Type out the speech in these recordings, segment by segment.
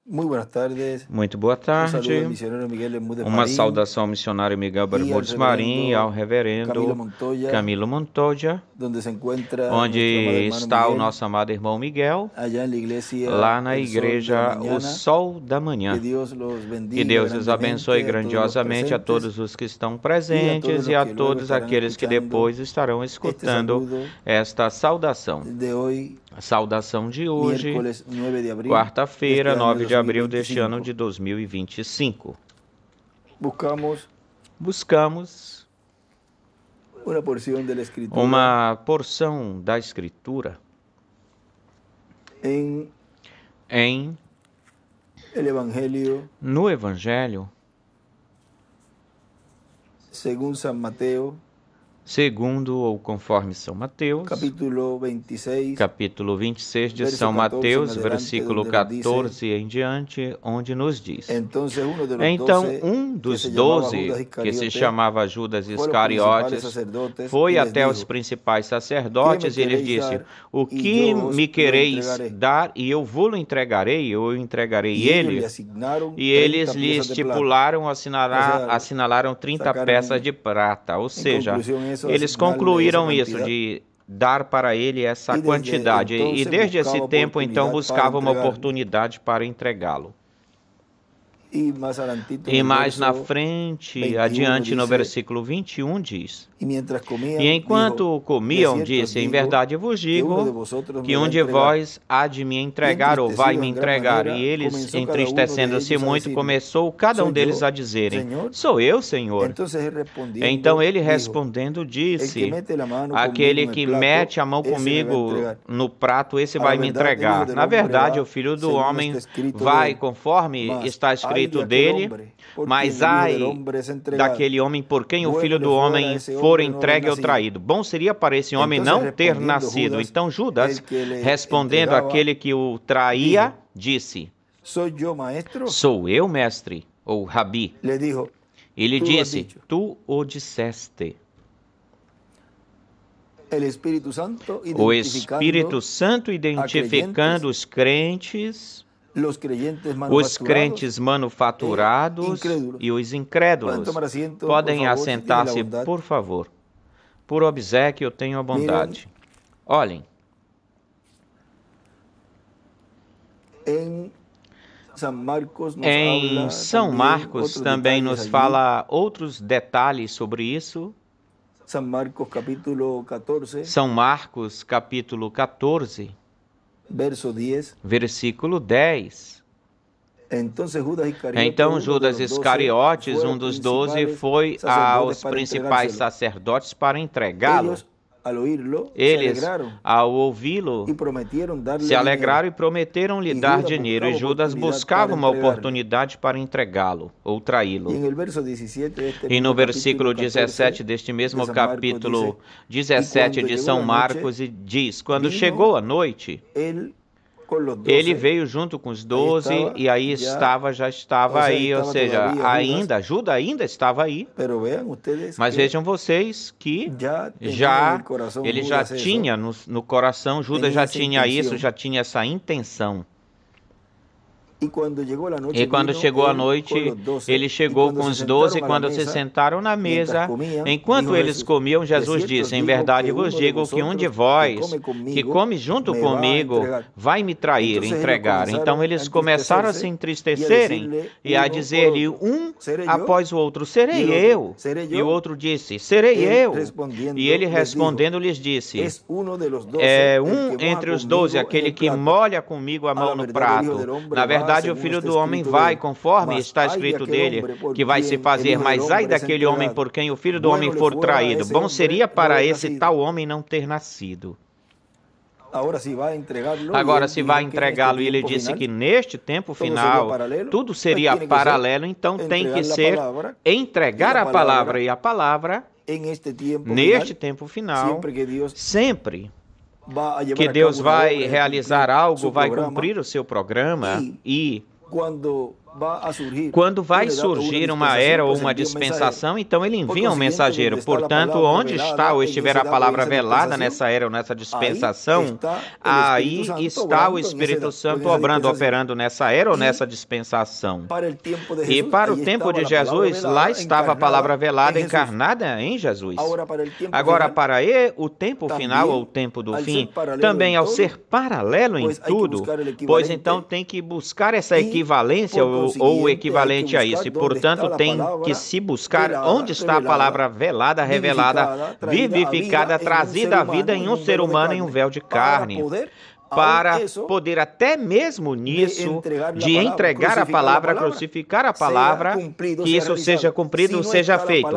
Muy buenas tardes. Muito boa Un saludo tarde. al misionero Miguel Bermúdez Uma Marín saudação ao missionário Miguel y al Bermúdez Marim e ao reverendo Camilo reverendo Montoya, Camilo Montoya, donde se encuentra nuestro amado onde hermano está o Miguel, nosso amado irmão Miguel, allá en la iglesia lá na El Sol de la igreja O Mañana. Sol da Que Manhã. Dios los Que bendiga Deus os abençoe grandemente a todos los grandiosamente a presentes todos os que estão y a presentes todos e los a que luego todos estarán aqueles que escuchando depois estarão este escutando saludo esta saudação. de hoy, A saudação de hoje, miércoles 9 de abril quarta-feira, deste año 9 de abril deste 2025. ano de 2025. Buscamos Uma porção da Escritura en el Evangelio no Evangelho según San Mateo, segundo ou conforme São Mateus, capítulo 26, capítulo 26 de verso São 14 Mateus, en adelante, versículo donde nos dice: 14 em diante, onde nos diz: Então, um dos 12, que se chamava Judas Iscariotes, foi até os principais sacerdotes e lhes disse: O que me quereis dar e eu vou-lo entregarei, eu entregarei ele. E eles lhe estipularam, assinalaram 30 peças de prata, ou seja, eles concluíram isso de dar para ele essa quantidade. E desde esse tempo, então, buscava uma oportunidade para entregá-lo. E mais na frente, adiante, no versículo 21, diz: E enquanto comiam, disse: Em verdade vos digo que um de vós há de me entregar ou vai me entregar. E eles, entristecendo-se muito, começou cada um deles a dizerem: Sou eu, Senhor. Então ele respondendo disse: Aquele que mete a mão comigo no prato, esse vai me entregar. Na verdade, o Filho do Homem vai conforme está escrito dele, mas ai daquele homem por quem o Filho do Homem for entregue ou traído. Bom seria para esse homem não ter nascido. Então Judas, respondendo àquele que o traía, disse: Sou eu, mestre, ou rabi. Ele disse: Tu o disseste. O Espírito Santo identificando os crentes manufaturados e os incrédulos. Podem assentar-se, por favor. Por obséquio, eu tenho a bondade. Olhem. Em São Marcos também nos fala outros detalhes sobre isso. São Marcos, capítulo 14. Versículo 10. Então Judas Iscariotes, um dos 12, foi aos principais sacerdotes para entregá-lo. Eles, ao ouvi-lo, se alegraram e prometeram-lhe dar dinheiro, e Judas buscava uma oportunidade para entregá-lo ou traí-lo. E no versículo 17 deste mesmo capítulo 17 de São Marcos, diz: Quando chegou a noite, ele veio junto com os 12 e aí já estava aí, ou seja, Judas ainda estava aí. Mas vejam vocês que ele já tinha no coração, Judas já tinha isso, já tinha essa intenção. E quando chegou a noite, ele chegou com os 12, quando se sentaram na mesa, enquanto eles comiam, Jesus disse: Em verdade vos digo que um de vós, que come junto comigo, vai me trair, entregar. Então eles começaram a se entristecerem e a dizer-lhe um após o outro: Serei eu. E o outro disse: Serei eu. E ele respondendo lhes disse: É um entre os 12, aquele que molha comigo a mão no prato. Na verdade, o Filho do Homem vai, conforme está escrito dele, que vai se fazer, mas ai daquele homem por quem o Filho do Homem for traído. Bom seria para esse tal homem não ter nascido. Agora, se vai entregá-lo, e ele disse que neste tempo final, tudo seria paralelo, então tem que ser entregar a palavra, e a palavra, neste tempo final, sempre que Deus vai realizar algo, vai cumprir o seu programa, e Quando vai surgir uma era ou uma dispensação, então ele envia um mensageiro. Portanto, onde está ou estiver a palavra velada nessa era ou nessa dispensação, aí está o Espírito Santo operando nessa era ou nessa dispensação. E para o tempo de Jesus, lá estava a palavra velada encarnada em Jesus. Agora, para o tempo final ou o tempo do fim, também ao ser paralelo em tudo, pois então tem que buscar essa equivalência ou o equivalente a isso. E, portanto, tem que se buscar onde está a palavra velada, revelada, vivificada, trazida à vida em um ser humano em um véu de carne, para poder até mesmo nisso, de entregar a palavra, crucificar a palavra, que isso seja cumprido, seja feito.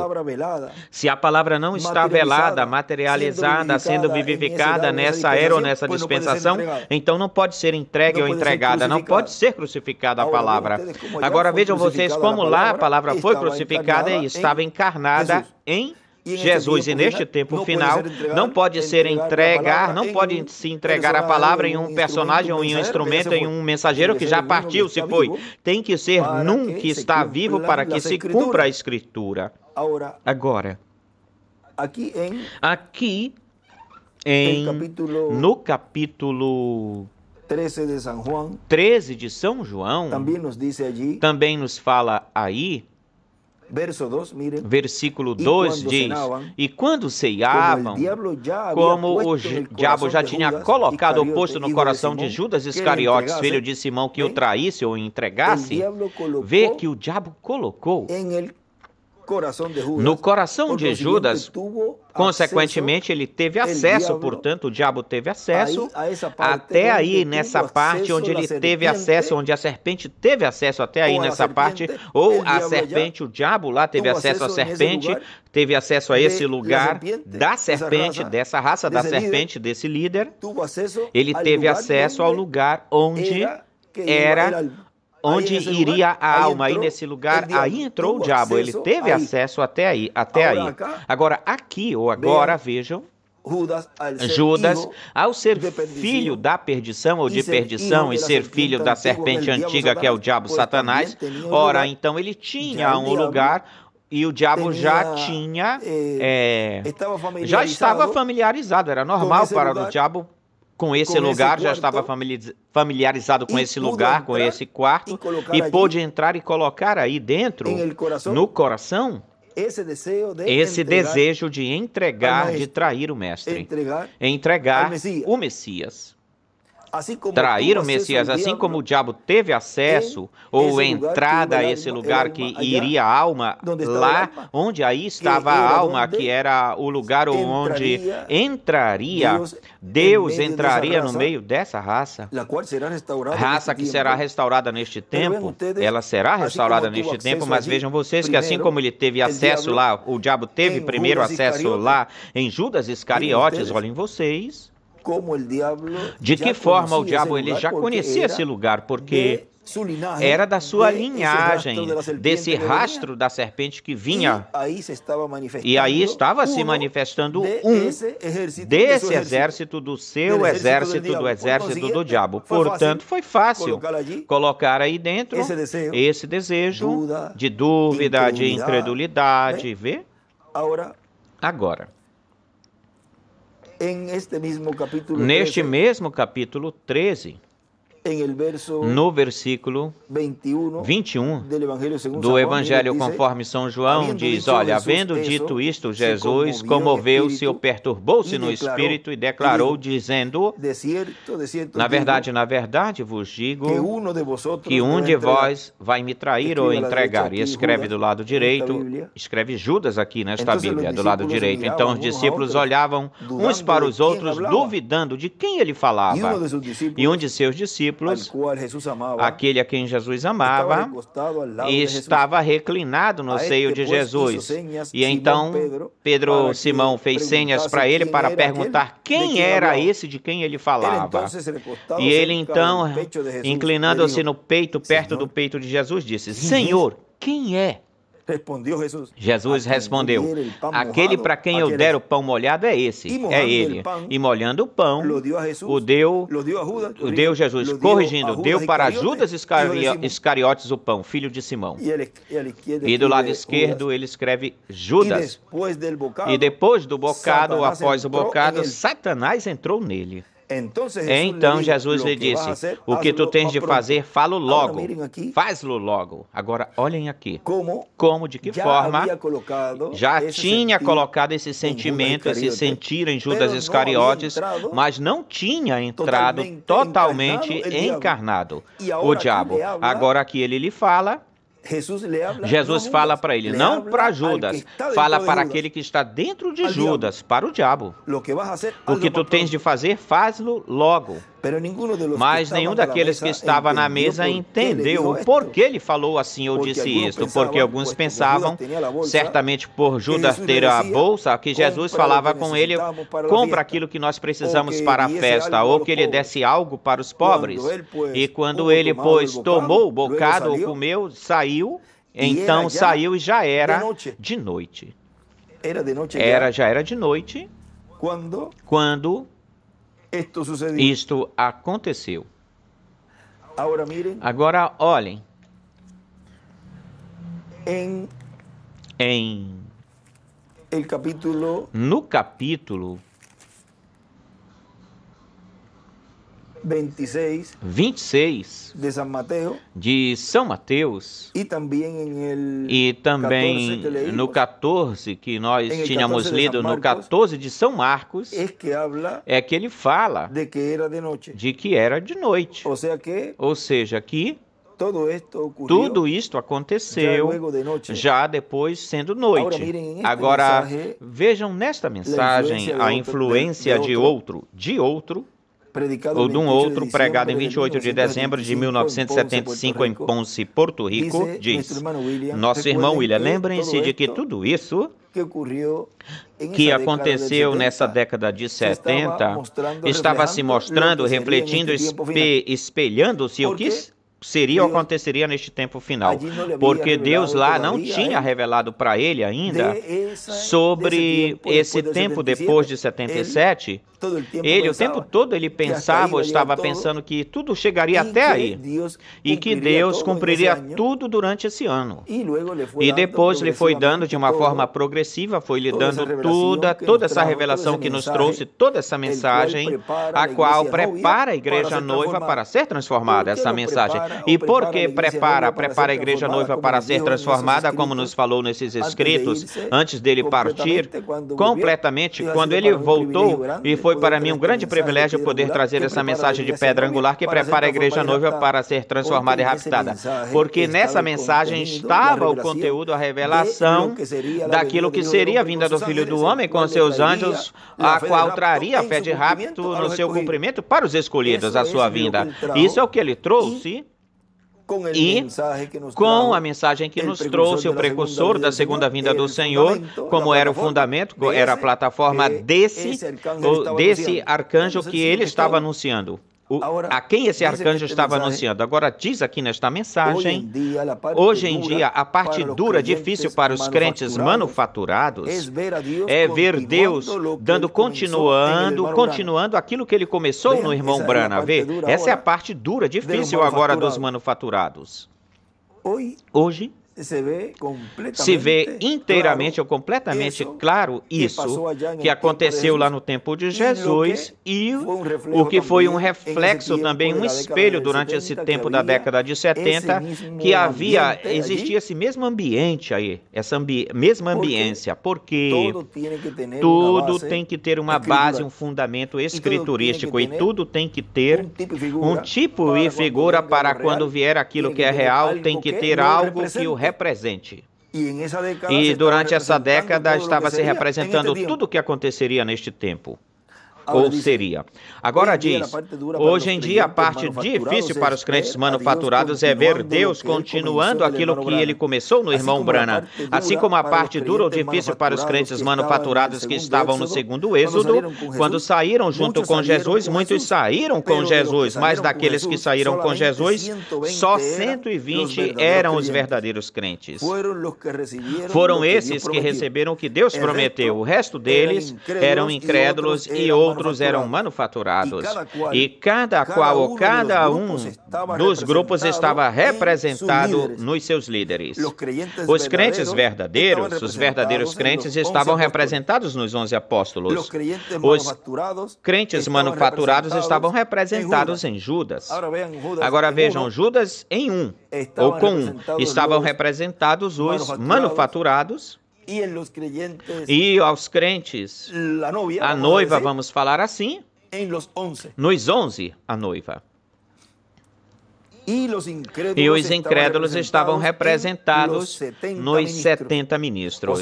Se a palavra não está velada, materializada, sendo vivificada nessa era ou nessa dispensação, então não pode ser entregue ou entregada, não pode ser crucificada a palavra. Agora vejam vocês como lá a palavra foi crucificada e estava encarnada em Jesus, e neste tempo final, não pode se entregar a palavra em um personagem ou em um instrumento, em um mensageiro que já partiu, se foi. Tem que ser num que está vivo para que se cumpra a Escritura. Agora, aqui no capítulo 13 de São João, também nos fala aí, versículo 2 diz: e quando ceiavam, como o diabo já tinha colocado o posto no coração de Judas Iscariotes, filho de Simão, que o traísse ou entregasse, vê que o diabo colocou no coração de Judas, consequentemente, ele teve acesso, portanto, o diabo teve acesso, até aí nessa parte onde ele teve acesso, onde a serpente teve acesso, até aí nessa parte, ou a serpente, o diabo lá teve acesso à serpente, teve acesso a esse lugar da serpente, dessa raça da serpente, desse líder, ele teve acesso ao lugar onde iria a alma, aí nesse lugar, aí entrou o diabo, ele teve acesso até aí. Agora, aqui ou agora, vejam, Judas, ao ser filho da perdição ou de perdição e ser filho da serpente antiga, que é o diabo Satanás, ora, então ele tinha um lugar e o diabo já estava familiarizado, era normal para o diabo com esse lugar, já estava familiarizado com esse lugar, com esse quarto, e pôde entrar e colocar aí dentro, no coração, esse desejo de entregar, de trair o Mestre, entregar o Messias. Trair o Messias, assim como o diabo teve acesso ou entrada a esse lugar que iria a alma, lá onde aí estava a alma, que era o lugar onde Deus entraria no meio dessa raça que será restaurada neste tempo, ela será restaurada neste tempo, mas vejam vocês que assim como ele teve acesso lá, o diabo teve primeiro acesso lá em Judas Iscariotes, olhem vocês, de que forma o diabo ele já conhecia esse lugar, porque era da sua linhagem, desse rastro da serpente que vinha, e aí estava se manifestando desse exército do seu exército, do exército do diabo. Portanto, foi fácil colocar aí dentro esse desejo de dúvida, de incredulidade, vê? Agora, neste mesmo capítulo 13, no versículo 21 do Evangelho conforme São João, diz, olha, havendo dito isto, Jesus comoveu-se ou perturbou-se no espírito e declarou, dizendo, na verdade vos digo que um de vós vai me trair ou entregar. E escreve do lado direito, escreve Judas aqui nesta Bíblia, do lado direito. Então os discípulos olhavam uns para os outros, duvidando de quem ele falava. E um de seus discípulos, aquele a quem Jesus amava, estava reclinado no seio de Jesus. E então Simão fez senhas para ele para perguntar quem era esse de quem ele falava. E ele então, inclinando-se no peito, perto do peito de Jesus, disse, Senhor, quem é? Jesus respondeu: aquele para quem eu der o pão molhado é esse, é ele. E molhando o pão, o deu Jesus, corrigindo, deu para Judas Iscariotes o pão, filho de Simão. E do lado esquerdo ele escreve Judas. E depois do bocado, após o bocado, Satanás entrou nele. Então Jesus lhe disse: o que tu tens de fazer, fala-o logo, faz-lo logo. Agora olhem aqui, como, de que forma já tinha colocado esse sentimento, esse sentir em Judas Iscariotes, mas não tinha entrado totalmente encarnado o diabo. Agora aqui ele lhe fala. Jesus fala para ele, não para Judas, fala para aquele que está dentro de Judas, para o diabo. O que tu tens de fazer, faz-lo logo. Mas nenhum daqueles que estava na mesa entendeu o porquê ele falou assim ou disse isto, porque alguns pensavam, certamente por Judas ter a bolsa, que Jesus falava com ele, compra aquilo que nós precisamos para a festa, ou que ele desse algo para os pobres. E quando ele, pois, tomou o bocado ou comeu, saiu, então saiu e já era de noite. Já era de noite quando isto aconteceu. Agora olhem, no capítulo 26 de São Mateus e também no 14 que nós tínhamos lido, no 14 de São Marcos, é que ele fala de que era de noite. Ou seja, que tudo isto aconteceu já depois sendo noite. Agora, vejam nesta mensagem a influência de outro, ou de um outro, pregado em 28 de dezembro de 1975 em Ponce, Porto Rico, diz: nosso irmão William, lembrem-se de que tudo isso que aconteceu nessa década de 70 estava se mostrando, refletindo, espelhando-se o que seria ou aconteceria neste tempo final, porque Deus lá não tinha revelado para ele ainda sobre esse tempo depois de 77. Ele, o tempo todo, ele pensava ou estava pensando que tudo chegaria até aí e que Deus cumpriria tudo durante esse ano. E depois lhe foi dando de uma forma progressiva, foi lhe dando toda essa revelação que nos trouxe, toda essa mensagem, a qual prepara a igreja noiva para ser transformada, essa mensagem. E por que prepara a igreja noiva para ser transformada, como nos falou nesses escritos, antes dele partir, completamente, quando ele voltou, e foi para mim um grande privilégio poder trazer essa mensagem de pedra angular que prepara a igreja noiva para ser transformada e raptada. Porque nessa mensagem estava o conteúdo, a revelação daquilo que seria a vinda do Filho do Homem com seus anjos, a qual traria a fé de rapto no seu cumprimento para os escolhidos, a sua vinda. Isso é o que ele trouxe. E com a mensagem que nos trouxe o precursor da segunda vinda do Senhor, como era o fundamento, era a plataforma desse arcanjo que ele estava anunciando. A quem esse arcanjo estava anunciando? Agora diz aqui nesta mensagem, hoje em dia, a parte dura, difícil para os crentes manufaturados é ver Deus continuando aquilo que ele começou no irmão Branham. Essa é a parte dura, difícil agora dos manufaturados. Hoje se vê inteiramente ou completamente claro isso que aconteceu lá no tempo de Jesus e o que foi um reflexo também, um espelho durante esse tempo da década de 70, que existia esse mesmo ambiente aí, essa mesma ambiência, porque tudo tem que ter uma base, um fundamento escriturístico, e tudo tem que ter um tipo e figura para quando vier aquilo que é real, tem que ter algo que o represente. E durante essa década estava se representando tudo o que aconteceria neste tempo. ou seria. Agora diz, hoje em dia a parte difícil para os crentes manufaturados é ver Deus continuando aquilo que ele começou no irmão Branham. Assim como a parte dura ou difícil para os crentes manufaturados que estavam no segundo êxodo, quando saíram junto com Jesus, muitos saíram com Jesus, mas daqueles que saíram com Jesus, só 120 eram os verdadeiros crentes. Foram esses que receberam o que Deus prometeu. O resto deles eram incrédulos e outros eram manufaturados. E cada qual ou cada um dos grupos estava representado nos seus líderes. Os crentes verdadeiros, os verdadeiros crentes estavam representados nos 11 apóstolos. Os crentes manufaturados estavam representados em Judas. Agora vejam, Judas em um, ou com um, estavam representados os manufaturados. E aos crentes, a noiva, vamos falar assim, nos 11, a noiva. E os incrédulos estavam representados nos 70 ministros.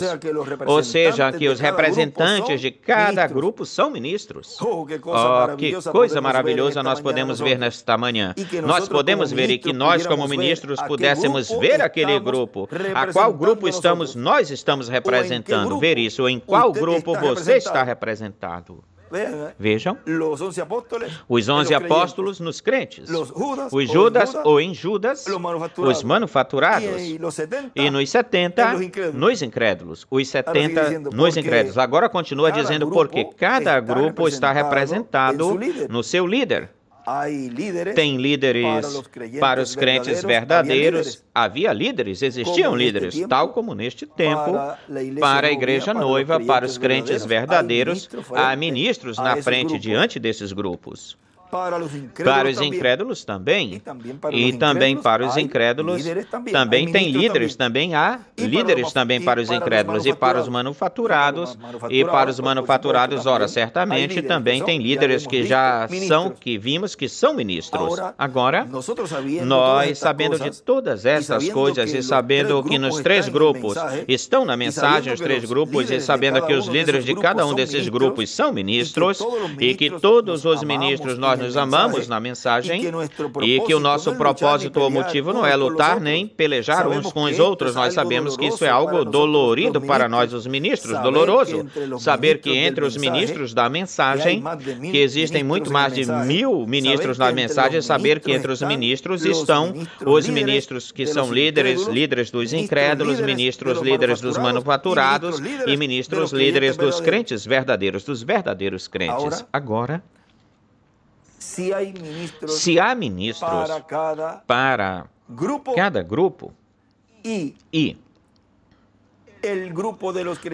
Ou seja, que os representantes de cada grupo são ministros. Oh, que coisa maravilhosa nós podemos ver nesta manhã. Nós podemos ver e que nós, como ministros, pudéssemos ver aquele grupo. A qual grupo nós estamos representando? Ver isso. Em qual grupo você está representado? Vejam, os 11 apóstolos nos crentes, os Judas ou em Judas, os manufaturados, e nos 70, nos incrédulos, os 70 nos incrédulos. Agora continua dizendo porque cada grupo está representado no seu líder. Tem líderes para os crentes verdadeiros. Havia líderes, existiam líderes, tal como neste tempo, para a igreja noiva, para os crentes verdadeiros, há ministros na frente, diante desses grupos. Para os incrédulos também, e também para os incrédulos, também tem líderes, também há líderes também para os incrédulos, e para os manufaturados, ora, certamente também tem líderes que já são, que vimos que são ministros. Agora, nós, sabendo de todas essas coisas, e sabendo que nos 3 grupos estão na mensagem, os 3 grupos, e sabendo que os líderes de cada um desses grupos são ministros, e que todos os ministros nós nos amamos na mensagem e que o nosso propósito ou motivo não é lutar nem pelejar uns com os outros. Nós sabemos que isso é algo dolorido para nós, os ministros, doloroso. Saber que entre os ministros da mensagem, que existem muito mais de 1000 ministros na mensagem, saber que entre os ministros estão os ministros que são líderes dos incrédulos, ministros líderes dos manufaturados e ministros líderes dos crentes verdadeiros, dos verdadeiros crentes. Agora, se há ministros para cada grupo e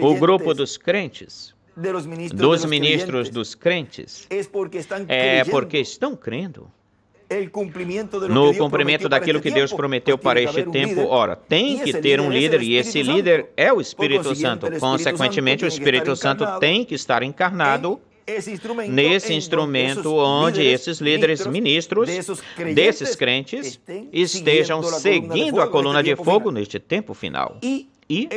o grupo dos crentes, dos ministros dos crentes, é porque estão crendo no cumprimento daquilo que Deus prometeu para este tempo. Ora, tem que ter um líder, e esse líder é o Espírito Santo. Consequentemente, o Espírito Santo tem que estar encarnado nesse instrumento onde esses líderes ministros desses crentes estejam seguindo a coluna de fogo neste tempo final. E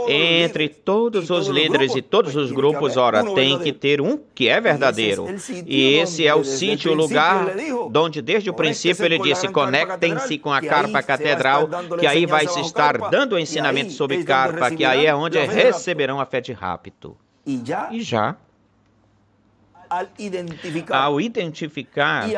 entre todos os líderes e todos os grupos, ora, tem que ter um que é verdadeiro. E esse é o sítio, o lugar onde desde o princípio ele disse, conectem-se com a carpa catedral, que aí vai se estar dando ensinamento sobre carpa, que aí é onde receberão a fé de rapto. E já, ao identificar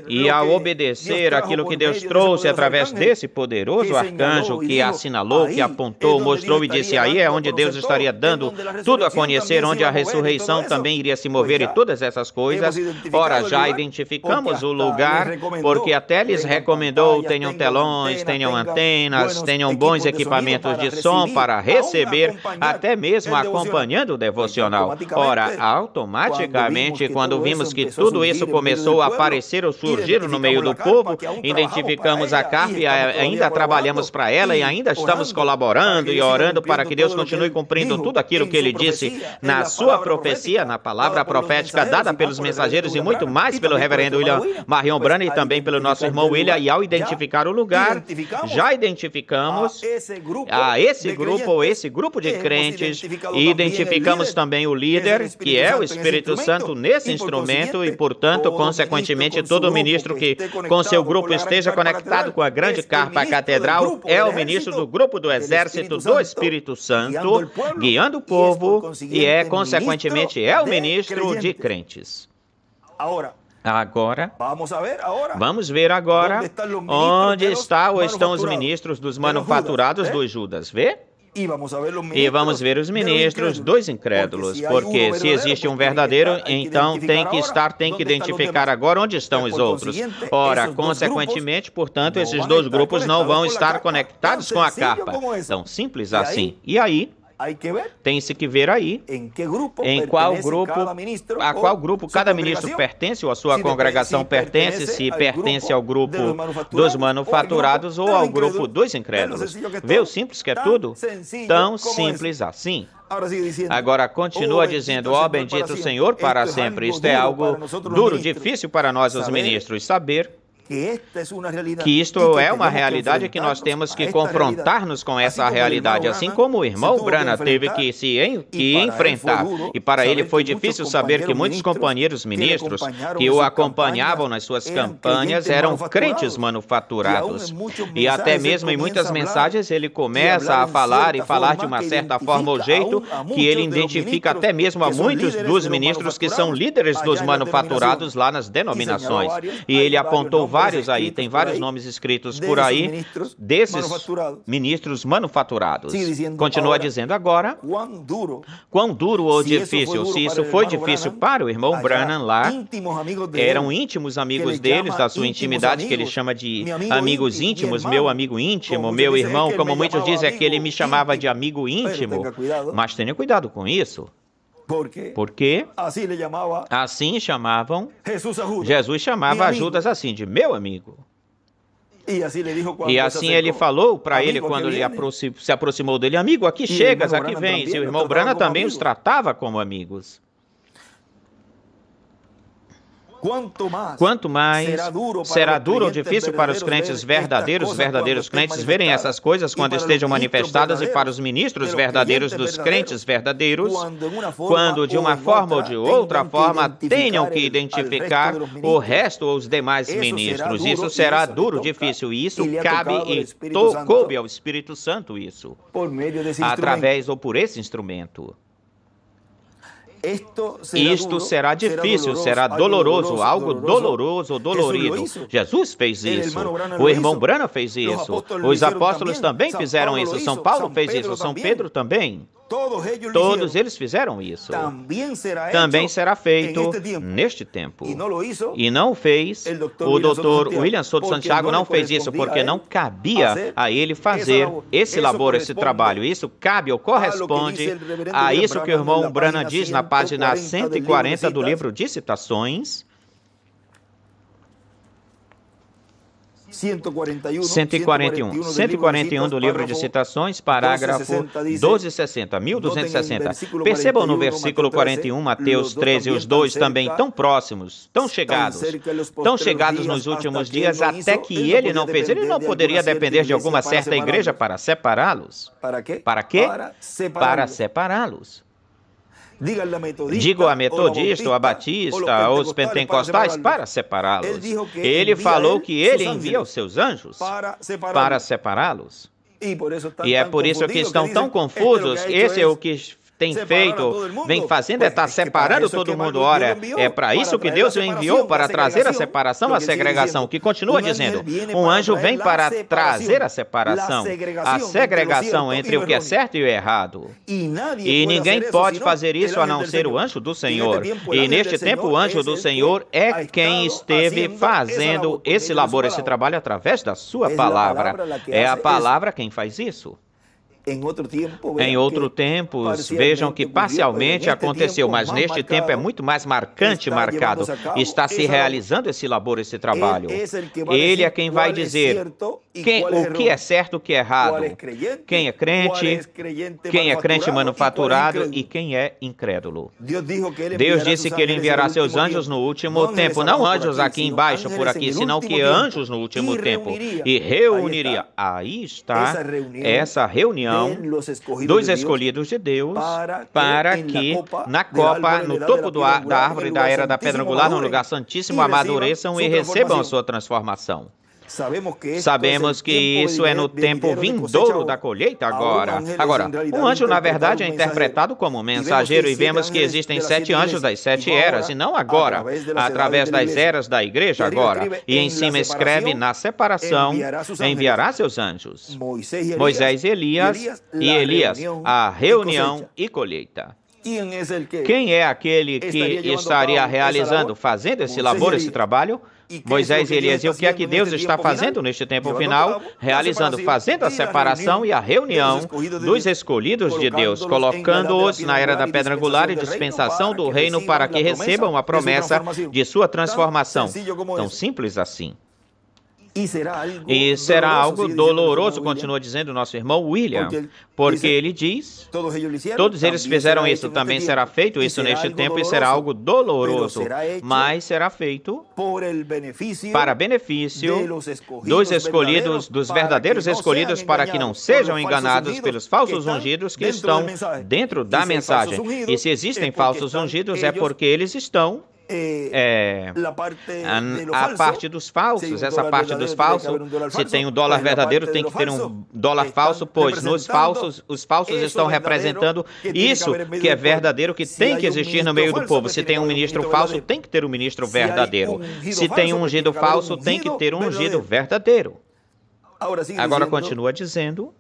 e ao obedecer aquilo que Deus trouxe através desse poderoso arcanjo que assinalou, que apontou, mostrou e disse, aí é onde Deus estaria dando tudo a conhecer, onde a ressurreição também iria se mover e todas essas coisas. Ora, já identificamos o lugar, porque até lhes recomendou, tenham telões, tenham antenas, tenham bons equipamentos de som para receber, até mesmo acompanhando o devocional. Ora, automaticamente, quando vimos que tudo isso começou a aparecer ou surgir no meio do povo, identificamos a carpa e ainda trabalhamos para ela e ainda estamos colaborando e orando para que Deus continue cumprindo tudo aquilo que Ele disse na sua profecia, na palavra profética dada pelos mensageiros e muito mais pelo reverendo William Marion Branham e também pelo nosso irmão William. E ao identificar o lugar, já identificamos a esse grupo ou esse grupo de crentes e identificamos também o líder, que é o Espírito Santo, junto nesse instrumento e, portanto, consequentemente, todo ministro que com seu grupo esteja conectado com a grande carpa catedral é o ministro do grupo do exército do Espírito Santo, guiando o povo e consequentemente, é o ministro de crentes. Agora, vamos ver agora onde está ou estão os ministros dos manufaturados dos Judas. Vê? E vamos ver os ministros dos incrédulos, porque se existe um verdadeiro, então tem que identificar agora onde estão os outros. Ora, consequentemente, portanto, esses dois grupos não vão estar conectados com a carpa. Tão simples assim. E aí, tem-se que ver aí em qual grupo, a qual grupo cada ministro pertence ou a sua congregação pertence, se pertence ao grupo dos manufaturados ou ao grupo dos incrédulos. Vê o simples que é tudo? Tão simples assim. Agora continua dizendo, ó bendito Senhor para sempre. Isto é algo duro, difícil para nós os ministros, saber que isto é uma realidade que nós temos que confrontar-nos com essa realidade, assim como o irmão Branham teve que enfrentar. E para ele foi difícil saber que muitos companheiros ministros que o acompanhavam nas suas campanhas eram crentes manufaturados. E até mesmo em muitas mensagens ele começa a falar e falar de uma certa forma ou jeito que ele identifica até mesmo a muitos dos ministros que são líderes dos manufaturados lá nas denominações. E ele apontou vários aí, tem vários nomes escritos por aí, desses ministros manufaturados. Continua dizendo agora, quão duro ou difícil, se isso foi difícil para o irmão Branham lá, eram íntimos amigos deles, da sua intimidade, que ele chama de amigos íntimos, meu amigo íntimo, meu irmão, como muitos dizem, é que ele me chamava de amigo íntimo, mas tenha cuidado com isso. Porque assim chamavam, Jesus chamava Judas assim, de meu amigo. E assim ele falou para ele quando ele se aproximou dele, amigo, aqui chegas, aqui vens. E o irmão Branham também os tratava como amigos. Quanto mais será duro ou difícil para os crentes verdadeiros crentes verem essas coisas quando estejam manifestadas e para os ministros verdadeiros dos crentes verdadeiros, quando de uma forma ou de outra forma tenham que identificar o resto ou os demais ministros. Isso será duro, difícil, e isso coube ao Espírito Santo isso, através ou por esse instrumento. Isto será difícil, será doloroso, algo doloroso ou dolorido. Jesus fez isso. O irmão Branham fez isso. Os apóstolos também fizeram isso. São Paulo fez isso. São Pedro também. Todos eles fizeram isso. Também será feito neste tempo. E não fez, o doutor William Souto Santiago não fez isso porque não cabia a ele fazer esse labor, esse trabalho. Isso cabe ou corresponde a isso que o irmão Branham diz na página 140 do livro de citações. 141 do livro de citações, parágrafo 1260. Percebam no versículo 41, Mateus 13, os dois também tão próximos, tão chegados nos últimos dias, até que ele não fez. Ele não poderia depender de alguma certa igreja para separá-los. Para quê? Para separá-los. Digo a metodista, a batista, aos pentecostais, para separá-los. Ele falou que ele envia os seus anjos para separá-los. E é por isso que estão tão confusos. Esse é o que tem feito, vem fazendo, está separando todo mundo. Ora, é para isso que Deus o enviou, para trazer a separação, a segregação, que continua dizendo, um anjo vem para trazer a separação entre o que é certo e o errado. E ninguém pode fazer isso a não ser o anjo do Senhor. E neste tempo, o anjo do Senhor é quem esteve fazendo esse labor, esse trabalho através da sua palavra. É a palavra quem faz isso. Em outro tempo, vejam que parcialmente aconteceu, mas neste tempo é muito mais marcado. Está se realizando esse labor, esse trabalho. Ele é quem vai dizer o que é certo, o que é errado. Quem é crente manufaturado e quem é incrédulo. Deus disse que ele enviará seus anjos no último tempo. Não anjos aqui embaixo, por aqui, senão que anjos no último tempo. E reuniria. Aí está essa reunião reunião dos escolhidos de Deus para que na copa, no topo da árvore da era da pedra angular, no lugar santíssimo, amadureçam e recebam a sua transformação. Sabemos que isso é no tempo vindouro da colheita agora. Agora, um anjo, na verdade, é interpretado como mensageiro e vemos que existem 7 anjos das 7 eras, e não agora, através das eras da igreja agora. E em cima escreve, na separação, enviará seus anjos. Moisés e Elias, a reunião e colheita. Quem é aquele que estaria realizando, fazendo esse labor, esse trabalho? Moisés e Elias. E o que é que Deus está fazendo neste tempo final? Realizando, fazendo a separação e a reunião dos escolhidos de Deus, colocando-os na era da pedra angular e dispensação do reino para que recebam a promessa de sua transformação. Tão simples assim. E será algo doloroso, continua dizendo o nosso irmão William, porque ele diz, todos eles fizeram isso, também será feito isso neste tempo e será algo doloroso, mas será feito para benefício dos escolhidos, dos verdadeiros escolhidos, para que não sejam enganados pelos falsos ungidos que estão dentro da mensagem. E se existem falsos ungidos é porque eles estão a parte dos falsos, essa parte dos falsos, se tem um dólar verdadeiro, tem que ter um dólar falso, pois os falsos estão representando isso que é verdadeiro, que tem que existir no meio do povo. Se tem um ministro falso, tem que ter um ministro verdadeiro. Se tem um ungido falso, tem que ter um ungido verdadeiro. Agora continua dizendo,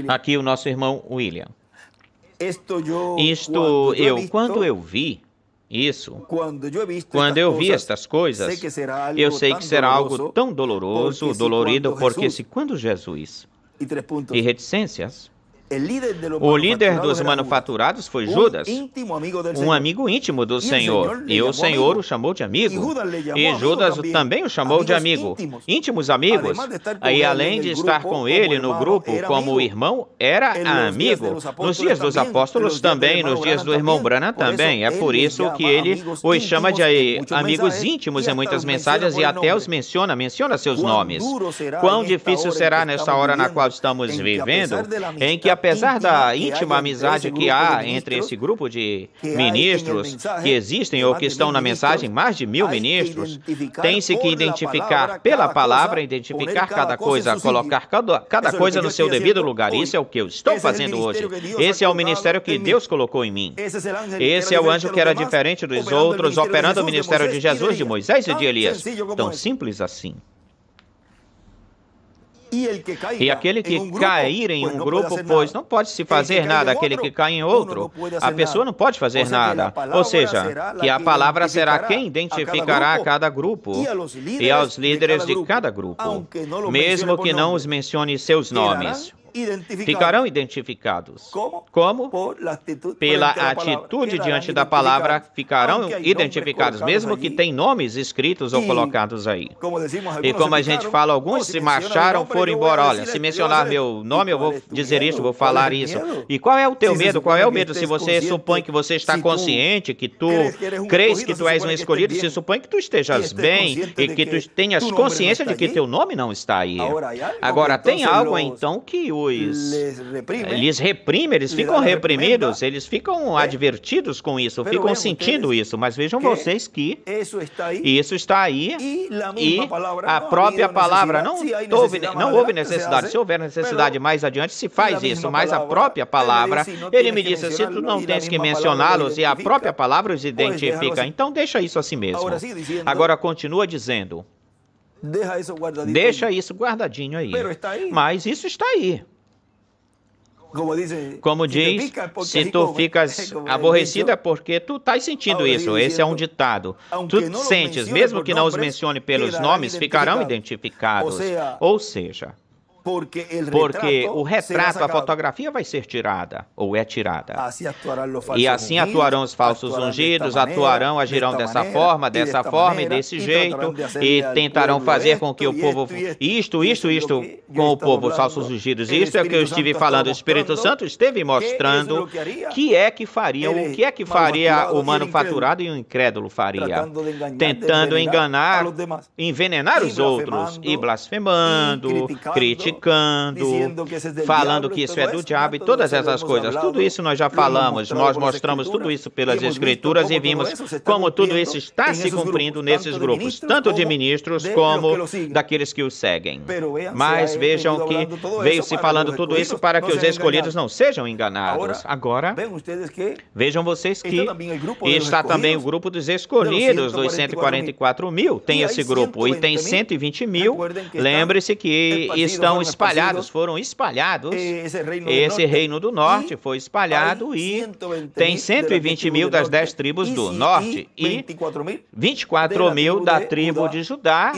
aqui o nosso irmão William. Quando eu vi isso, quando eu vi estas coisas, eu sei que será algo tão dolorido, porque se quando Jesus, e reticências, o líder dos manufaturados foi Judas, um amigo íntimo do Senhor, e o Senhor o chamou de amigo, e Judas também o chamou de amigo, íntimos amigos, e além de estar com ele no grupo como irmão, era amigo. Nos dias dos apóstolos também, nos dias do irmão Branham também, é por isso que ele os chama de amigos íntimos em muitas mensagens e até os menciona seus nomes. Quão difícil será nesta hora na qual estamos vivendo, em que apesar da íntima amizade que há entre esse grupo de ministros que existem ou que estão na mensagem, mais de 1000 ministros, tem-se que identificar pela palavra, identificar cada coisa, colocar cada coisa no seu devido lugar. Isso é o que eu estou fazendo hoje. Esse é o ministério que Deus colocou em mim. Esse é o anjo que era diferente dos outros, operando o ministério de Jesus, de Moisés e de Elias. Tão simples assim. E aquele que cair em um grupo, pois não pode se fazer nada. Aquele que cai em outro, a pessoa não pode fazer nada. Ou seja, que a palavra será quem identificará a cada grupo e aos líderes de cada grupo, mesmo que não os mencione seus nomes. Ficarão identificados. Como? Pela atitude diante da palavra, ficarão identificados, mesmo que tenham nomes escritos ou colocados aí. E como a gente fala, alguns se marcharam, foram embora. Olha, se mencionar meu nome, eu vou dizer isso, vou falar isso. E qual é o teu medo? Qual é o medo? Se você supõe que você está consciente, que tu crês que tu és um escolhido, se supõe que tu estejas bem e que tu tenhas consciência de que teu nome não está aí. Agora, tem algo então que lhes reprime, eles ficam reprimidos, eles ficam advertidos com isso, ficam sentindo isso, mas vejam vocês que isso está aí e a própria palavra, não houve necessidade, se houver necessidade mais adiante se faz isso, mas a própria palavra, ele me disse, se tu não tens que mencioná-los e a própria palavra os identifica, então deixa isso assim mesmo. Agora continua dizendo, deixa isso guardadinho aí, mas isso está aí. Como diz, se tu ficas aborrecido é porque tu estás sentindo isso. Esse é um ditado. Tu sentes, mesmo que não os mencione pelos nomes, ficarão identificados. Ou seja, porque o retrato, a fotografia vai ser tirada, ou é tirada. E assim atuarão os falsos ungidos, agirão dessa forma e desse jeito, e tentarão fazer com que o povo, isto com o povo, os falsos ungidos. Isto é o que eu estive falando. O Espírito Santo esteve mostrando o que é que faria o manufaturado e o incrédulo faria, tentando enganar, envenenar os outros, e blasfemando, criticando, criticando, falando que isso é do diabo e todas essas coisas. Tudo isso nós já falamos, nós mostramos tudo isso pelas Escrituras e vimos como tudo isso está se cumprindo nesses grupos, tanto de ministros como daqueles que os seguem. Mas vejam que veio se falando tudo isso para que os escolhidos não sejam enganados. Agora, vejam vocês que está também o grupo dos escolhidos, dos 144 mil, tem esse grupo, e tem 120 mil, lembre-se que estão espalhados, foram espalhados, esse reino do norte foi espalhado e tem 120 mil das 10 tribos do norte e 24 mil da tribo de Judá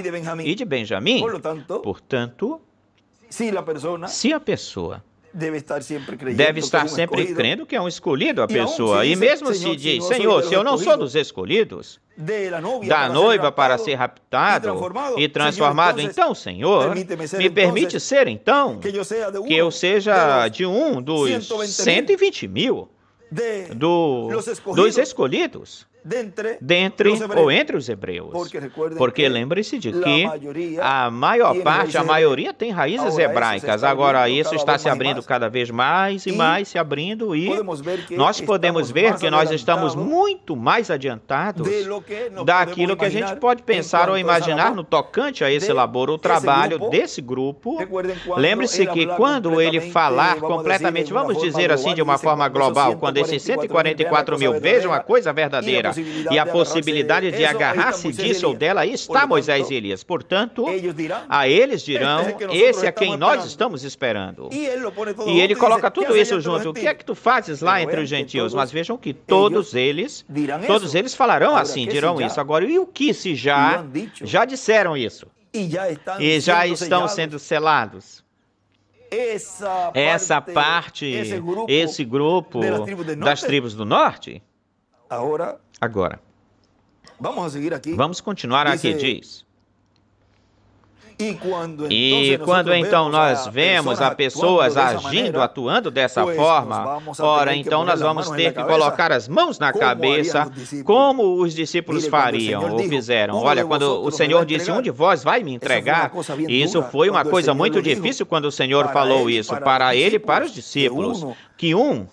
e de Benjamim. Portanto, se a pessoa deve estar sempre crendo que é um escolhido a pessoa. E mesmo se diz, Senhor, se eu não sou dos escolhidos, da noiva para ser raptado e transformado, então, Senhor, me permite ser, então, que eu seja de um dos 120 mil dos escolhidos dentre ou entre os hebreus, porque lembre-se de que a maior parte, a maioria tem raízes hebraicas. Agora isso está se abrindo cada vez mais e mais se abrindo e nós podemos ver que nós estamos muito mais adiantados daquilo que a gente pode pensar ou imaginar no tocante a esse labor, o trabalho desse grupo. Lembre-se que quando ele falar completamente, vamos dizer assim de uma forma global, quando esses 144 mil vejam a coisa verdadeira, e a possibilidade de agarrar-se disso ou dela, aí está Moisés e Elias. Portanto, a eles dirão, esse é quem nós estamos esperando. E ele coloca tudo isso junto. O que é que tu fazes lá entre os gentios? Mas vejam que todos eles falarão assim, dirão isso. Agora, e o que se já disseram isso? E já estão sendo selados? Essa parte, esse grupo das tribos do norte? Agora, vamos continuar aqui, diz. E quando então nós vemos a pessoas agindo, atuando dessa forma, ora, então nós vamos ter que colocar as mãos na cabeça, como os discípulos fariam ou fizeram. Olha, quando o Senhor disse, um de vós vai me entregar, isso foi uma coisa muito difícil quando o Senhor falou isso, para ele e para os discípulos. Que um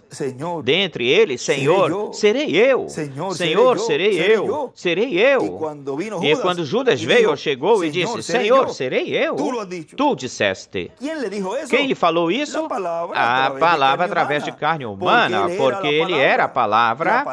dentre eles, Senhor, serei eu. Senhor, serei eu. Serei eu. E quando Judas veio ou chegou e disse, Senhor, serei eu, tu disseste. Quem lhe falou isso? A palavra através de carne humana, porque ele era a palavra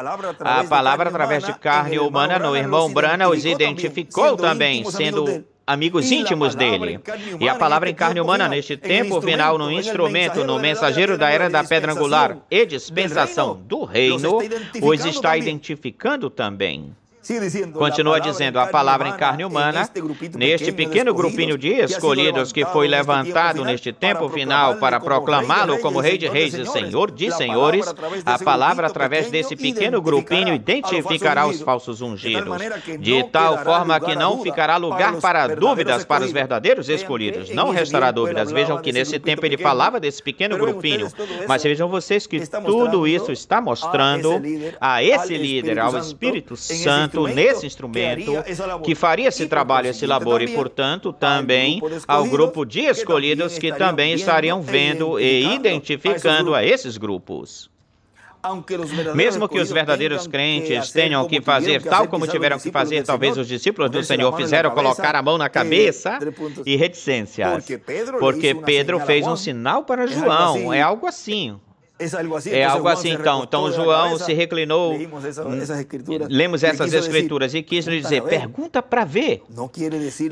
através de carne humana, no irmão Branham os identificou também, sendo amigos íntimos dele. E a palavra em carne humana, neste tempo final, no instrumento, no mensageiro da era da pedra angular e dispensação do reino, os está identificando também. Continua dizendo, a palavra em carne humana, neste pequeno grupinho de escolhidos que foi levantado neste tempo final para proclamá-lo como Rei de Reis e Senhor de Senhores, a palavra através desse pequeno grupinho identificará os falsos ungidos, de tal forma que não ficará lugar para dúvidas para os verdadeiros escolhidos. Não restará dúvidas. Vejam que nesse tempo ele falava desse pequeno grupinho, mas vejam vocês que tudo isso está mostrando a esse líder, ao Espírito Santo, nesse instrumento, que faria esse trabalho, esse labor, e, portanto, também ao grupo de escolhidos que também estariam vendo e identificando a esses grupos. Mesmo que os verdadeiros crentes tenham que fazer tal como tiveram que fazer, talvez os discípulos do Senhor fizeram, colocar a mão na cabeça e reticências. Porque Pedro fez um sinal para João, é algo assim. É algo assim, então João se reclinou, lemos essas escrituras e quis lhe dizer, pergunta para ver.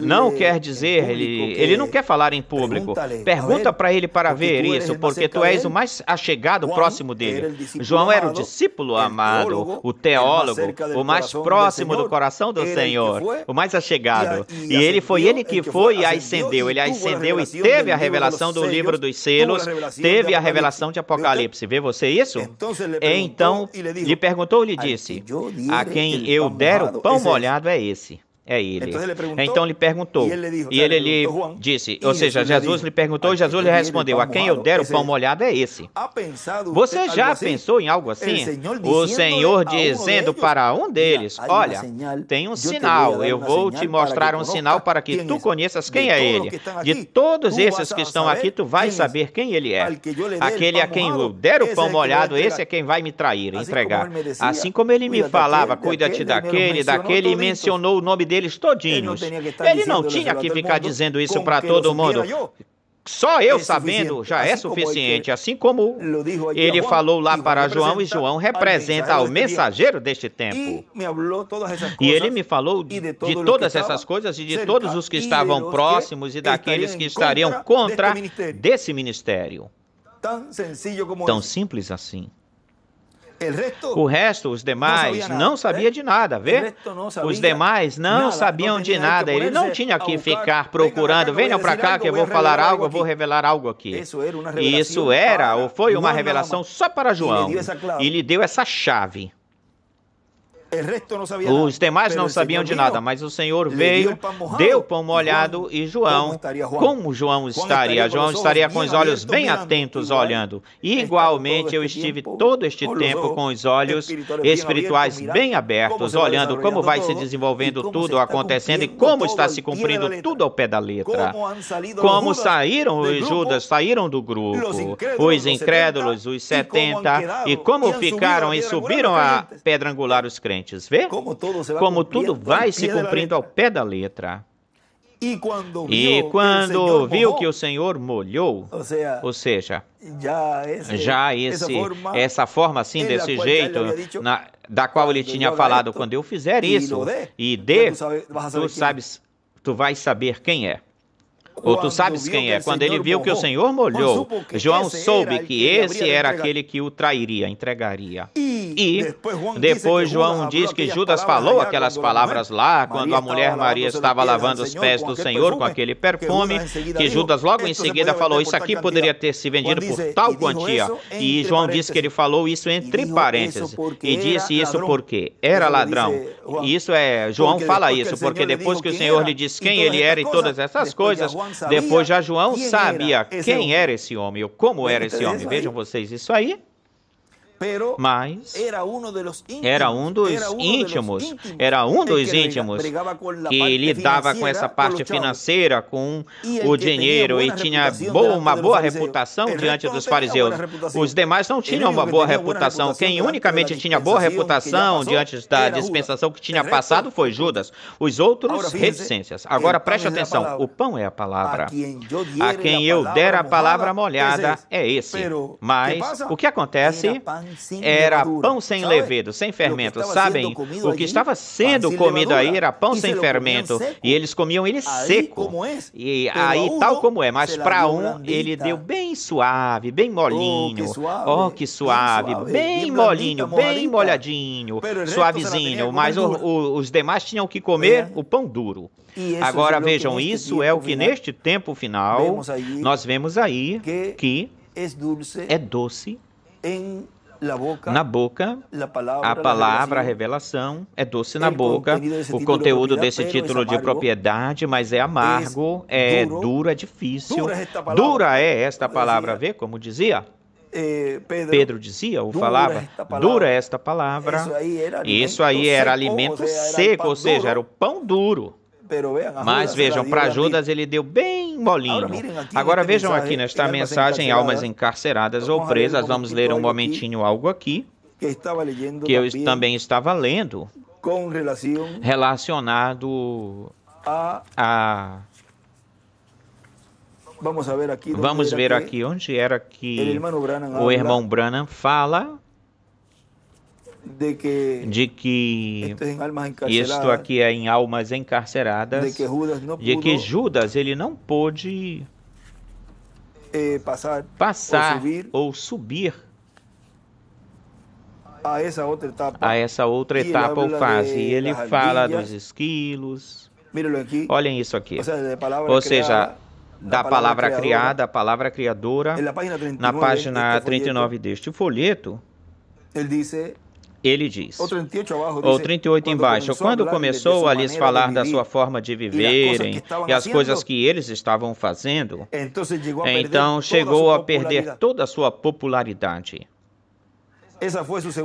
Não quer dizer, ele não quer falar em público, pergunta para ele para ver isso, porque tu és o mais achegado próximo dele. João era o discípulo amado, o teólogo, o mais próximo do coração do Senhor, o mais achegado. E ele que foi e ascendeu, ele ascendeu e teve a revelação do livro dos selos, teve a revelação de Apocalipse. Vê você isso? Então lhe perguntou e lhe disse, a quem eu der o pão molhado é esse. é ele. Então lhe perguntou, e ele lhe disse, ou seja, Jesus lhe perguntou e Jesus lhe respondeu, a quem eu der o pão molhado é esse. Você já pensou em algo assim? O Senhor dizendo para um deles, olha, tem um sinal, eu vou te mostrar um sinal para que tu conheças quem é ele. De todos esses que estão aqui, tu vai saber quem ele é. Aquele a quem eu der o pão molhado, esse é quem vai me trair, entregar. Assim como ele me falava, cuida-te daquele, e mencionou o nome deles todinhos. Ele não tinha que ficar dizendo isso para todo mundo. Só eu sabendo já é suficiente, assim como ele falou lá para João, e João representa o mensageiro deste tempo. E ele me falou de todas essas coisas e de todos os que estavam próximos e daqueles que estariam contra desse ministério. Tão simples assim. O resto, os demais, não sabia de nada, vê? Os demais não sabiam de nada. Ele não tinha que ficar procurando, venham para cá que eu vou falar algo, eu vou revelar algo aqui. E isso era, ou foi uma revelação só para João. E lhe deu essa chave. Os demais não sabiam de nada, mas o Senhor veio, deu pão molhado e João, como João estaria? João estaria com os olhos bem atentos olhando. E igualmente eu estive todo este tempo com os olhos espirituais bem abertos, olhando como vai se desenvolvendo tudo, acontecendo e como está se cumprindo tudo ao pé da letra. Como saíram os Judas, saíram do grupo, os incrédulos, os 70, e como ficaram e subiram a pedra angular os crentes. Vê? Como tudo vai se cumprindo ao pé da letra. E quando viu que o Senhor molhou, ou seja, essa forma assim, desse jeito, da qual ele tinha falado, quando eu fizer isso, e tu vais saber quem é. Ou tu sabes quem é. Quando ele viu que o Senhor molhou, João soube que esse era aquele que o trairia, entregaria. E depois João diz que Judas falou aquelas palavras lá, quando a mulher Maria estava lavando os pés do Senhor com aquele perfume, que Judas logo em seguida falou, isso aqui poderia ter se vendido por tal quantia. E João disse que ele falou isso entre parênteses. E disse isso porque era ladrão. E isso João fala isso, porque depois que o Senhor lhe disse quem ele era e todas essas coisas, depois já João sabia quem era esse homem, ou como era esse homem. Vejam vocês isso aí. Mas era um dos íntimos que lidava com essa parte financeira, com o dinheiro, e tinha uma boa reputação diante dos fariseus. Os demais não tinham uma boa reputação. Quem unicamente tinha boa reputação diante da dispensação que tinha passado foi Judas. Os outros, reticências. Agora preste atenção, o pão é a palavra. A quem eu der a palavra molhada é esse. Mas o que acontece? Era pão sem levedo, sem fermento. Sabem, o que estava sendo comido aí era pão sem fermento. E eles comiam ele seco. E aí, tal como é. Mas para ele deu bem suave, bem molinho. Oh, que suave, bem molinho, bem molhadinho, suavezinho. Mas os demais tinham que comer o pão duro. Agora vejam, isso é o que neste tempo final nós vemos aí que é doce na boca, a palavra, a revelação, é doce na boca, o conteúdo desse título de propriedade, mas é amargo, é duro, é difícil. Dura é esta palavra, vê como dizia? Pedro dizia, ou falava, dura é esta palavra. Isso aí era alimento seco, ou seja, era o pão duro. Mas vejam, para Judas ele deu bem molinho. Agora vejam aqui nesta mensagem, almas encarceradas ou presas. Vamos ler um momentinho algo aqui, que eu também estava lendo, relacionado a... Vamos ver aqui onde era que o irmão Branham fala de que isto aqui é em almas encarceradas, de que Judas ele não pôde passar ou subir a essa outra etapa ou fase. E ele fala dos esquilos. Olhem isso aqui. Ou seja, da palavra criada, a palavra criadora, na página 39 deste folheto, ele diz, ou 38 embaixo, quando começou a lhes falar da sua forma de viverem e as coisas que eles estavam fazendo, então chegou a perder toda a sua popularidade.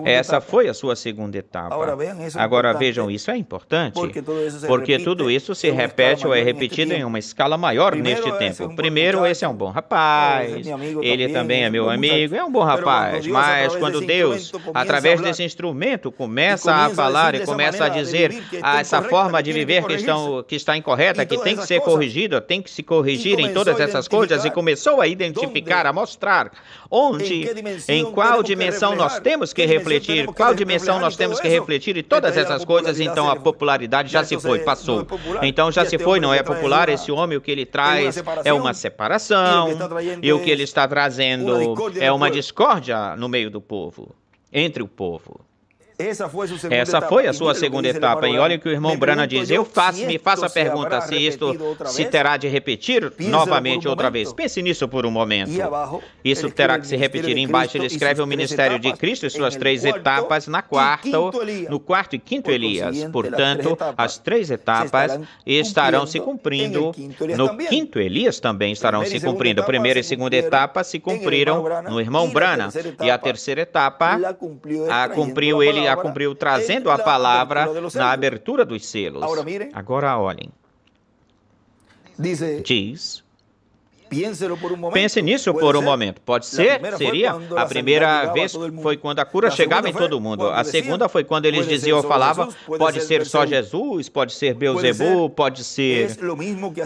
Essa foi a sua segunda etapa. Agora vejam, isso é importante, porque tudo isso se repete ou é repetido em uma escala maior neste tempo. Primeiro, esse é um bom rapaz, ele também é meu amigo, é um bom rapaz, mas quando Deus, através desse instrumento, começa a falar e começa a dizer essa forma de viver que está incorreta, que tem que ser corrigida, tem que se corrigir em todas essas coisas, e começou a identificar, a mostrar onde, em qual dimensão nós temos que refletir, qual dimensão nós temos que refletir e todas essas coisas, então a popularidade já se foi, passou. Então já se foi, não é popular, esse homem o que ele traz é uma separação, e o que ele está trazendo é uma discórdia no meio do povo, entre o povo. Essa foi a sua segunda etapa. E olha o que o irmão Branham diz. Me faça a pergunta se isto se terá de repetir novamente outra vez. Pense nisso por um momento. Isso terá que se repetir. Embaixo ele escreve o ministério de Cristo e suas 3 etapas no quarto e quinto Elias. Portanto, as 3 etapas estarão se cumprindo. No quinto Elias também estarão se cumprindo. A primeira e segunda etapa se cumpriram no irmão Branham. E a terceira etapa a cumpriu trazendo a palavra na abertura dos selos. Agora olhem. Diz... Pense nisso por um momento. Pode ser, seria. A primeira vez foi quando a cura chegava em todo mundo. A segunda foi quando eles diziam ou falavam, pode ser só Jesus, pode ser Beelzebub, pode ser...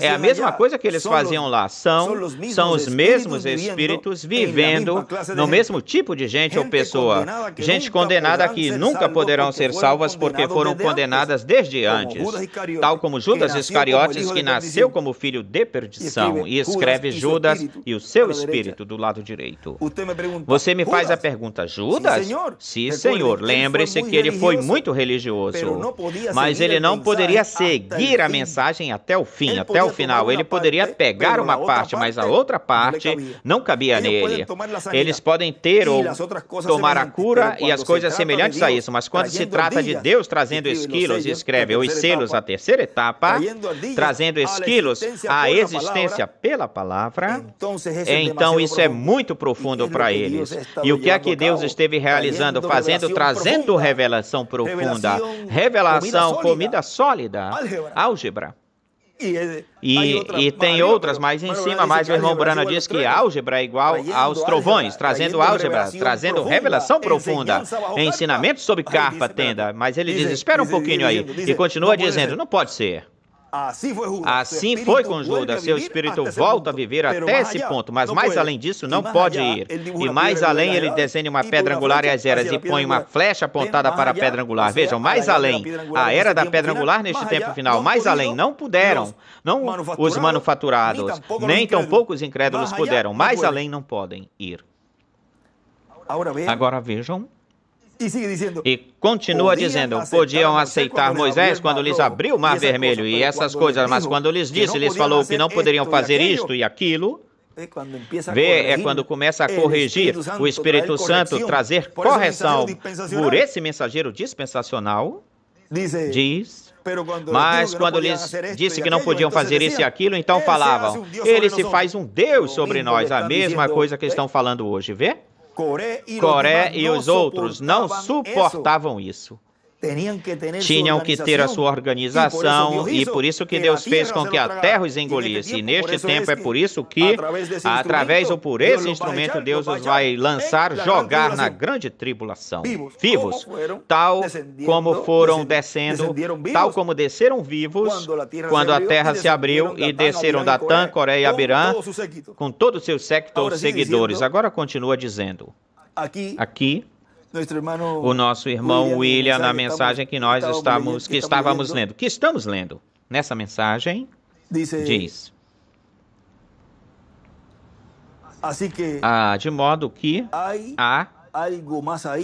É a mesma coisa que eles faziam lá. São os mesmos espíritos vivendo no mesmo tipo de gente ou pessoa. Gente condenada que nunca poderão ser salvas porque foram condenadas desde antes. Tal como Judas Iscariotes, que nasceu como filho de perdição e escreve Judas e o seu espírito do lado direito. Você me faz a pergunta, Judas? Sim, Senhor. Lembre-se que ele foi muito religioso, mas ele não poderia seguir a mensagem até o fim, até o final. Ele poderia pegar uma parte, mas a outra parte não cabia nele. Eles podem ter ou tomar a cura e as coisas semelhantes a isso, mas quando se trata de Deus trazendo esquilos, escreve os selos, a terceira etapa, trazendo esquilos à existência pela palavra, então isso é muito profundo para eles. E o que é que Deus esteve realizando, trazendo revelação profunda, revelação, comida sólida, álgebra. E tem outras mais em cima, mas o irmão Branham diz que álgebra é igual aos trovões, trazendo álgebra, trazendo revelação profunda, ensinamento sobre carpa, tenda. Mas ele diz, espera um pouquinho aí, e continua dizendo, não pode ser. Assim foi com Judas, seu espírito volta a viver até esse ponto, mas mais além disso não pode ir. E mais além ele desenha uma pedra angular e as eras e põe uma flecha apontada para a pedra angular. Vejam, mais além, a era da pedra angular neste tempo final, mais além, não puderam, não os manufaturados, nem tampouco os incrédulos puderam, mais além não podem ir. Agora vejam. E continua dizendo, podiam aceitar Moisés quando lhes abriu o mar vermelho e essas coisas, mas quando lhes disse, lhes falou que não poderiam fazer isto e aquilo. É quando começa a corrigir o Espírito Santo, trazer correção por esse mensageiro dispensacional, diz... Mas quando lhes disse que não podiam fazer isso e aquilo, então falavam, ele se faz um Deus sobre nós, a mesma coisa que estão falando hoje, vê? Coré e os outros não suportavam isso. Tinham que ter a sua organização e por isso que Deus fez com que a terra os engolisse. E neste tempo é por isso que, através ou por esse instrumento, Deus os vai lançar, jogar na grande tribulação. Vivos, tal como foram descendo, tal como desceram vivos, quando a terra se abriu e desceram Datã, Coré e Abirã, com todos os seus séquitos ou seguidores. Agora continua dizendo, aqui, o nosso irmão William, na mensagem que nós estávamos lendo. Que estamos lendo? Nessa mensagem, diz... de modo que há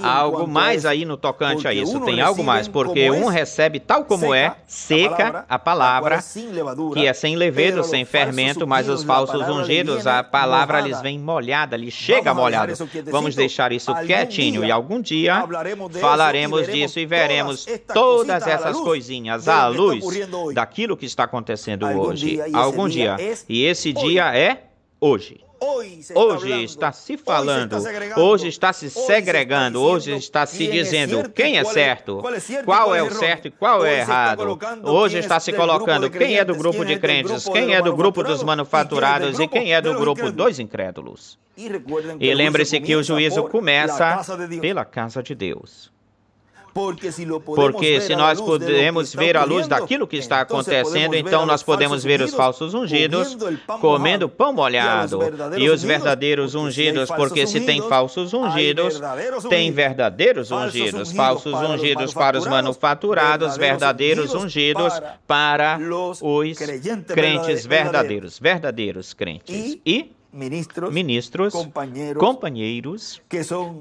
algo mais aí no tocante a isso. Tem algo mais, porque um recebe tal como é, seca a palavra, que é sem levedo, sem fermento, mas os falsos ungidos, a palavra lhes vem molhada, lhes chega molhada. Vamos deixar isso quietinho e algum dia falaremos disso e veremos todas essas coisinhas à luz daquilo que está acontecendo hoje. Algum dia. E esse dia é hoje. Hoje está se falando, hoje está se segregando, hoje está se dizendo quem é certo, qual é o certo e qual é errado. Hoje está se colocando quem é do grupo de crentes, quem é do grupo dos manufaturados e quem é do grupo dos incrédulos. E lembre-se que o juízo começa pela casa de Deus. Porque se nós podemos ver a luz daquilo que está acontecendo, então nós podemos ver os falsos ungidos comendo pão molhado e os verdadeiros ungidos, porque se tem falsos ungidos, tem verdadeiros ungidos, falsos ungidos para os manufaturados, verdadeiros ungidos para os crentes verdadeiros, verdadeiros crentes. E ministros, companheiros,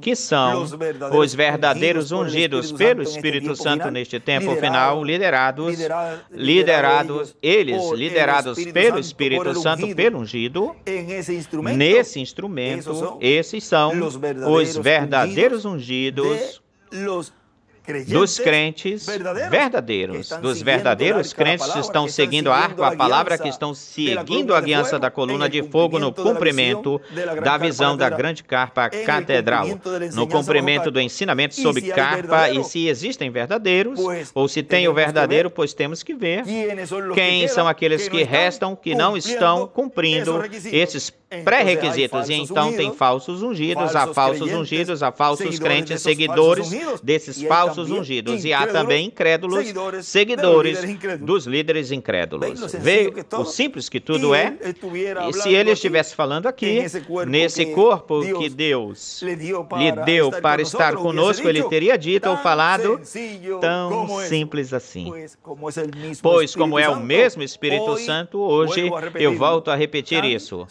que são os verdadeiros ungidos pelo Espírito Santo neste tempo final, liderados pelo Espírito Santo, pelo ungido. Nesse instrumento, esses são os verdadeiros ungidos dos crentes verdadeiros, dos verdadeiros crentes que estão seguindo a arco, a palavra, que estão seguindo a aliança da coluna de fogo no cumprimento da visão da grande carpa catedral, no cumprimento do ensinamento sobre carpa. E se existem verdadeiros, ou se tem o verdadeiro, pois temos que ver quem são aqueles que restam, que não estão cumprindo esses pré-requisitos. E então tem falsos ungidos, há falsos crentes, seguidores desses falsos ungidos, e há também incrédulos, seguidores dos líderes incrédulos. Vê o simples que tudo é. E se ele estivesse falando aqui, nesse corpo que Deus lhe deu para estar conosco, ele teria dito ou falado tão simples assim. Pois como é o mesmo Espírito Santo, hoje eu volto a repetir isso,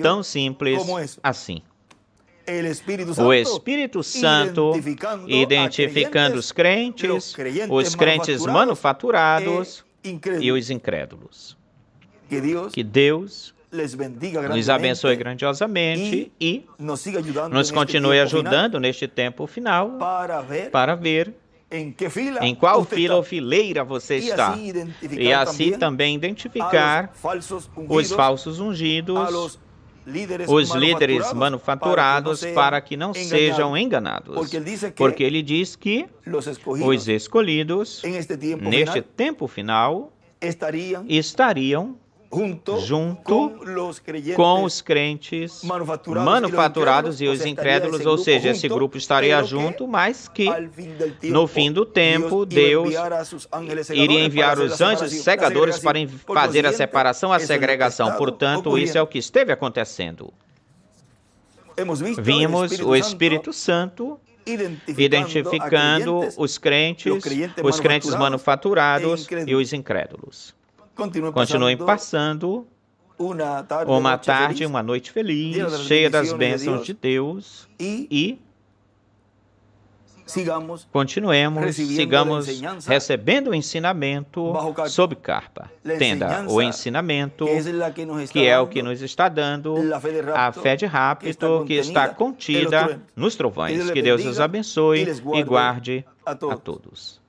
tão simples assim. O Espírito Santo identificando os crentes manufaturados e os incrédulos. Que Deus nos abençoe grandiosamente e nos continue ajudando neste tempo final para ver em qual fila ou fileira você está, e assim também identificar os falsos ungidos, os líderes manufaturados, para que não sejam enganados. Porque ele diz que os escolhidos, neste tempo final, estariam junto com os crentes manufaturados e os incrédulos, ou seja, esse grupo estaria junto, mas que no fim do tempo Deus iria enviar os anjos segadores para fazer a separação, a segregação. Portanto, isso é o que esteve acontecendo. Vimos o Espírito Santo identificando os crentes manufaturados e os incrédulos. Continuem passando uma tarde, uma noite feliz, cheia das bênçãos de Deus, e sigamos recebendo o ensinamento sobre carpa. Tenda o ensinamento, que é o que nos está dando a fé de rapto, que está contida nos trovões. Que Deus os abençoe e guarde a todos.